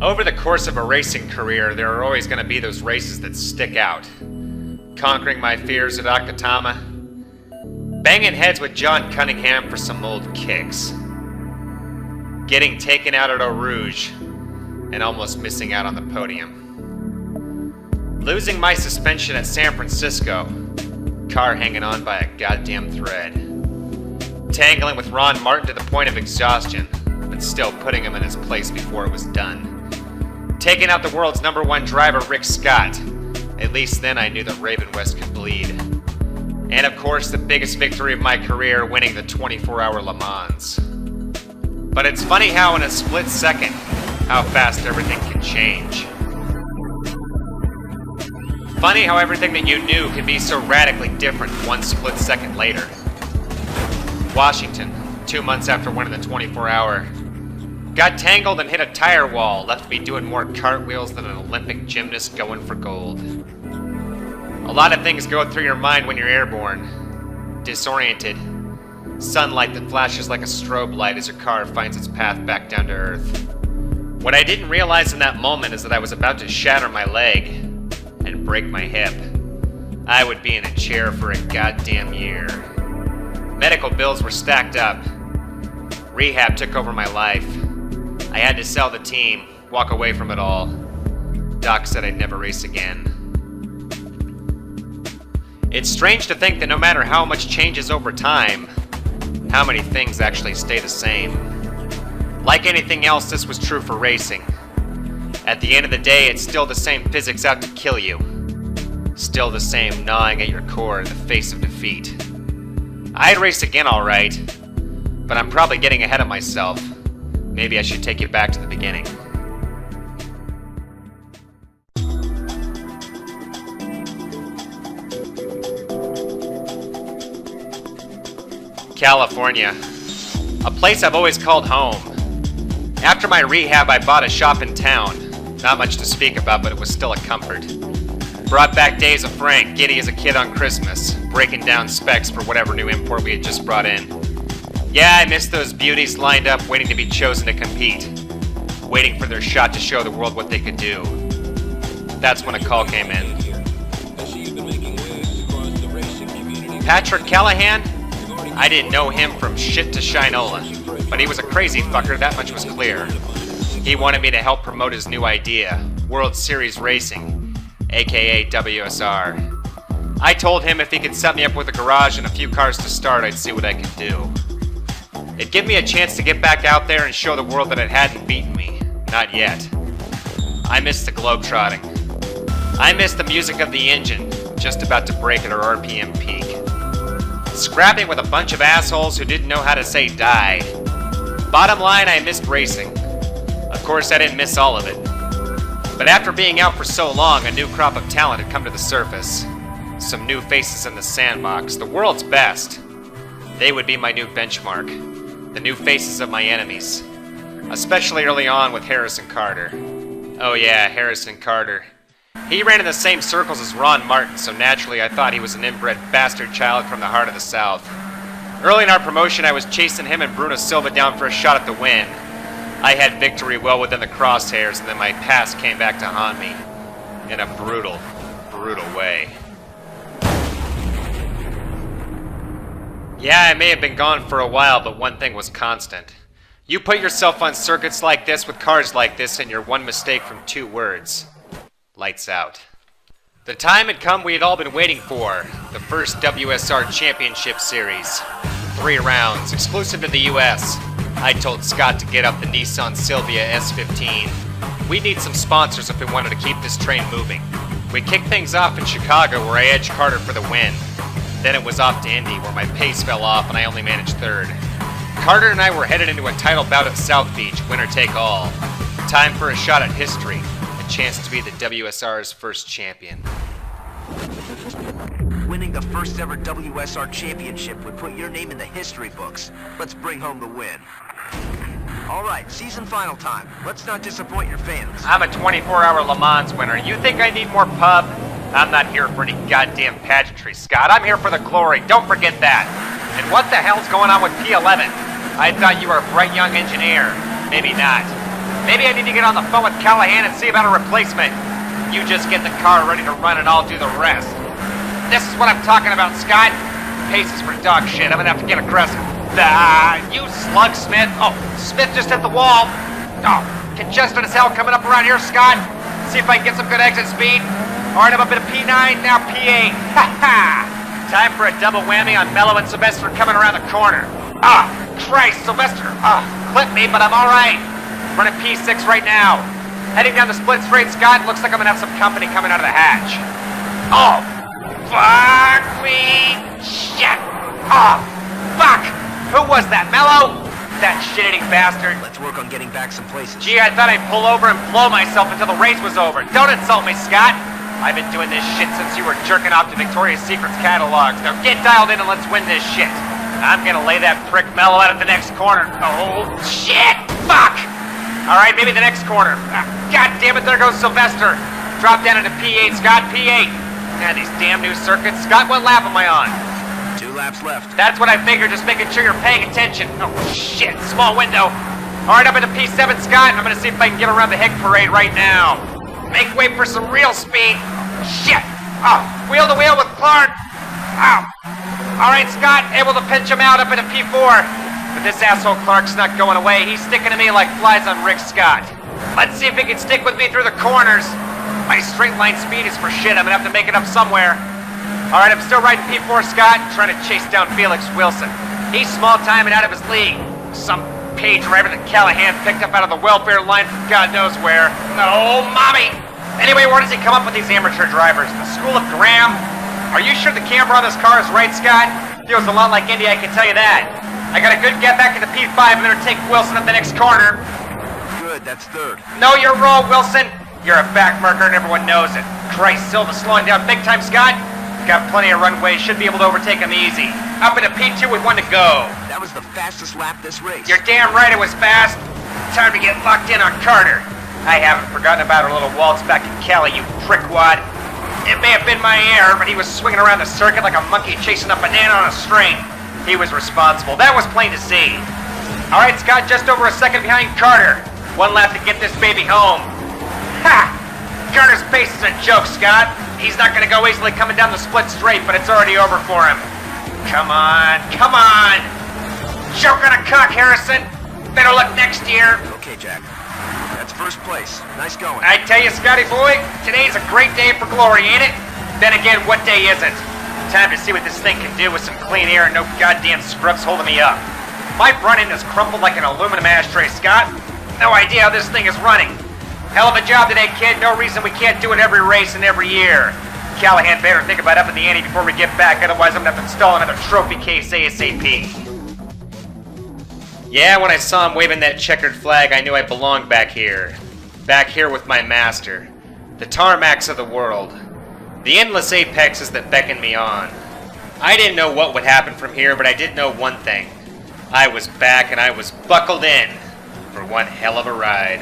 Over the course of a racing career, there are always going to be those races that stick out. Conquering my fears at Akatama, banging heads with John Cunningham for some old kicks, getting taken out at Eau Rouge, and almost missing out on the podium, losing my suspension at San Francisco, car hanging on by a goddamn thread, tangling with Ron Martin to the point of exhaustion, but still putting him in his place before it was done. Taking out the world's #1 driver, Rick Scott. At least then I knew that Raven West could bleed. And of course, the biggest victory of my career, winning the 24-hour Le Mans. But it's funny how in a split second, how fast everything can change. Funny how everything that you knew can be so radically different one split second later. Washington, 2 months after winning the 24-hour. Got tangled and hit a tire wall, left me doing more cartwheels than an Olympic gymnast going for gold. A lot of things go through your mind when you're airborne. Disoriented. Sunlight that flashes like a strobe light as your car finds its path back down to earth. What I didn't realize in that moment is that I was about to shatter my leg and break my hip. I would be in a chair for a goddamn year. Medical bills were stacked up. Rehab took over my life. I had to sell the team, walk away from it all. Doc said I'd never race again. It's strange to think that no matter how much changes over time, how many things actually stay the same. Like anything else, this was true for racing. At the end of the day, it's still the same physics out to kill you. Still the same gnawing at your core in the face of defeat. I'd race again, alright, but I'm probably getting ahead of myself. Maybe I should take you back to the beginning. California. A place I've always called home. After my rehab, I bought a shop in town. Not much to speak about, but it was still a comfort. Brought back days of Frank, giddy as a kid on Christmas, breaking down specs for whatever new import we had just brought in. Yeah, I missed those beauties lined up waiting to be chosen to compete. Waiting for their shot to show the world what they could do. That's when a call came in. Patrick Callahan? I didn't know him from shit to Shinola, but he was a crazy fucker, that much was clear. He wanted me to help promote his new idea, World Series Racing, aka WSR. I told him if he could set me up with a garage and a few cars to start, I'd see what I could do. It'd give me a chance to get back out there and show the world that it hadn't beaten me. Not yet. I missed the globetrotting. I missed the music of the engine, just about to break at our RPM peak. Scrapping with a bunch of assholes who didn't know how to say die. Bottom line, I missed racing. Of course, I didn't miss all of it. But after being out for so long, a new crop of talent had come to the surface. Some new faces in the sandbox, the world's best. They would be my new benchmark. The new faces of my enemies. Especially early on with Harrison Carter. Oh yeah, Harrison Carter. He ran in the same circles as Ron Martin, so naturally I thought he was an inbred bastard child from the heart of the South. Early in our promotion, I was chasing him and Bruno Silva down for a shot at the win. I had victory well within the crosshairs, and then my past came back to haunt me. In a brutal, brutal way. Yeah, I may have been gone for a while, but one thing was constant. You put yourself on circuits like this with cars like this, and you're one mistake from 2 words. Lights out. The time had come we had all been waiting for. The first WSR Championship Series. 3 rounds, exclusive to the US. I told Scott to get up the Nissan Silvia S15. We need some sponsors if we wanted to keep this train moving. We kicked things off in Chicago, where I edged Carter for the win. Then it was off to Indy, where my pace fell off and I only managed 3rd. Carter and I were headed into a title bout at South Beach, winner take all. Time for a shot at history, a chance to be the WSR's first champion. Winning the first ever WSR championship would put your name in the history books. Let's bring home the win. All right, season final time. Let's not disappoint your fans. I'm a 24-hour Le Mans winner. You think I need more pub? I'm not here for any goddamn pageantry, Scott. I'm here for the glory. Don't forget that. And what the hell's going on with P11? I thought you were a bright young engineer. Maybe not. Maybe I need to get on the phone with Callahan and see about a replacement. You just get the car ready to run and I'll do the rest. This is what I'm talking about, Scott. Paces for dog shit. I'm gonna have to get aggressive. You slug, Smith. Oh, Smith just hit the wall. Oh, congested as hell coming up around here, Scott. See if I can get some good exit speed. All right, I'm up at a P9, now P8. Ha ha! Time for a double whammy on Mello and Sylvester coming around the corner. Ah, Christ, Sylvester. Clip me, but I'm all right. Running P6 right now. Heading down the split straight, Scott. Looks like I'm gonna have some company coming out of the hatch. Oh, fuck me. Shit. Oh, fuck. Who was that, Mello? That shit-eating bastard. Let's work on getting back some places. Gee, I thought I'd pull over and blow myself until the race was over. Don't insult me, Scott. I've been doing this shit since you were jerking off to Victoria's Secret's catalogs. Now get dialed in and let's win this shit. I'm gonna lay that prick Mello out at the next corner. Oh, shit! Fuck! Alright, maybe the next corner. God damn it, there goes Sylvester. Drop down into P8, Scott, P8. Man, these damn new circuits. Scott, what lap am I on? 2 laps left. That's what I figured, just making sure you're paying attention. Oh, shit, small window. Alright, up into P7, Scott. I'm gonna see if I can get around the Hick Parade right now. Make way for some real speed. Shit! Oh, wheel to wheel with Clark. Ow. Alright, Scott, able to pinch him out up into P4. But this asshole Clark's not going away. He's sticking to me like flies on Rick Scott. Let's see if he can stick with me through the corners. My straight line speed is for shit. I'm gonna have to make it up somewhere. Alright, I'm still riding P4, Scott, trying to chase down Felix Wilson. He's small time and out of his league. Some page driver that Callahan picked up out of the welfare line from God knows where. Oh, mommy! Anyway, where does he come up with these amateur drivers? The school of Graham? Are you sure the camera on this car is right, Scott? Feels a lot like Indy, I can tell you that. I got a good get back into P5 and then take Wilson at the next corner. Good, that's 3rd. No, you're wrong, Wilson. You're a backmarker and everyone knows it. Christ, Silva's slowing down big time, Scott. Got plenty of runway, should be able to overtake him easy. Up into P2 with 1 to go. That was the fastest lap this race. You're damn right it was fast. Time to get locked in on Carter. I haven't forgotten about our little waltz back in Cali, you prickwad. It may have been my air, but he was swinging around the circuit like a monkey chasing a banana on a string. He was responsible. That was plain to see. All right, Scott, just over a second behind Carter. 1 lap to get this baby home. Ha! Carter's pace is a joke, Scott. He's not going to go easily coming down the split straight, but it's already over for him. Come on, come on! Choke on a cock, Harrison. Better luck next year. Okay, Jack. That's 1st place. Nice going. I tell you, Scotty boy, today's a great day for glory, ain't it? Then again, what day isn't? Time to see what this thing can do with some clean air and no goddamn scrubs holding me up. My front end is crumpled like an aluminum ashtray, Scott. No idea how this thing is running. Hell of a job today, kid. No reason we can't do it every race and every year. Callahan better think about upping the ante before we get back, otherwise I'm gonna have to install another trophy case ASAP. Yeah, when I saw him waving that checkered flag, I knew I belonged back here. Back here with my master. The tarmacs of the world. The endless apexes that beckon me on. I didn't know what would happen from here, but I did know one thing. I was back and I was buckled in for one hell of a ride.